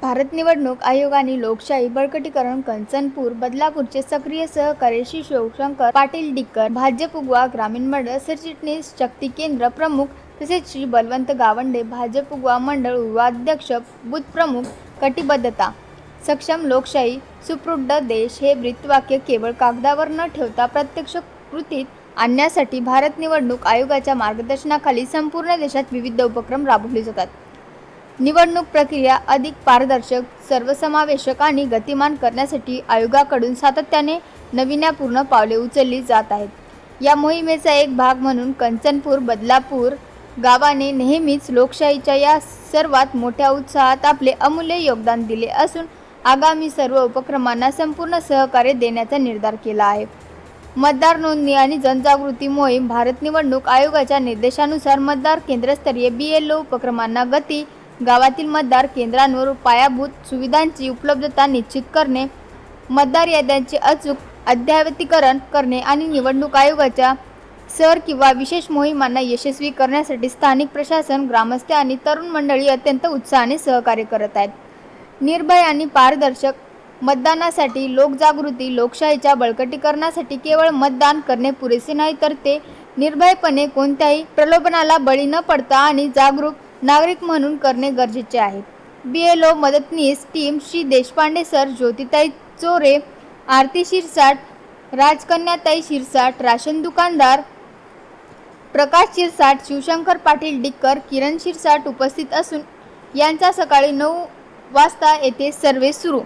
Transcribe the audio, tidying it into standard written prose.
भारत निवडणूक आयोगाने लोकशाही बळकटीकरण कंचनपूर बदलापूरचे सक्रिय सहकारी श्री शिवशंकर पाटील डिक्कर, भाजप उगवा ग्रामीण मंडळ सरचिटणीस, शक्ती केंद्र प्रमुख तसेच श्री बलवंत गावंडे, भाजप उगवा मंडळ उपाध्यक्ष, बूथ प्रमुख, कटिबद्धता सक्षम लोकशाही सुदृढ देश हे ब्रीदवाक्य केवळ कागदावर न ठेवता प्रत्यक्ष कृतीत आणण्यासाठी भारत निवडणूक आयोगाच्या मार्गदर्शनाखाली संपूर्ण देशात विविध उपक्रम राबवले जातात. निवडणूक प्रक्रिया अधिक पारदर्शक, सर्वसमावेशक आणि गतिमान करण्यासाठी आयोगाकडून सातत्याने नाविन्यपूर्ण पावले उचलली जात आहेत. या मोहिमेचा एक भाग म्हणून कंचनपूर बदलापूर गावाने नेहमीच लोकशाहीच्या या सर्वात मोठ्या उत्सवात आपले अमूल्य योगदान दिले असून आगामी सर्व उपक्रमांना संपूर्ण सहकार्य देण्याचा निर्धार केला आहे. मतदार नोंदणी आणि जनजागृती मोहीम. भारत निवडणूक आयोगाच्या निर्देशानुसार मतदार केंद्रस्तरीय BLO उपक्रमांना गती, गावातील मतदार केंद्रांवर पायाभूत सुविधांची उपलब्धता निश्चित करणे, मतदार याद्यांचे अचूक अद्ययावतीकरण करणे आणि निवडणूक आयोगाच्या सर किंवा विशेष मोहिमांना यशस्वी करण्यासाठी स्थानिक प्रशासन, ग्रामस्थ आणि तरुण मंडळी अत्यंत उत्साहाने सहकार्य करत आहेत. निर्भय आणि पारदर्शक मतदानासाठी लोकजागृती. लोकशाहीच्या बळकटीकरणासाठी केवळ मतदान करणे पुरेसे नाही, तर ते निर्भयपणे कोणत्याही प्रलोभनाला बळी न पडता आणि जागरूक नागरिक म्हणून करणे गरजेचे आहे. BLO मदतनीस टीम: श्री देशपांडे सर, ज्योतिताई चोरे, आरती शिरसाट, राजकन्याताई शिरसाट, राशन दुकानदार प्रकाश शिरसाट, शिवशंकर पाटील डिक्कर, किरण शिरसाट उपस्थित असून यांचा सकाळी 9 वाजता येथे सर्व्हे सुरू.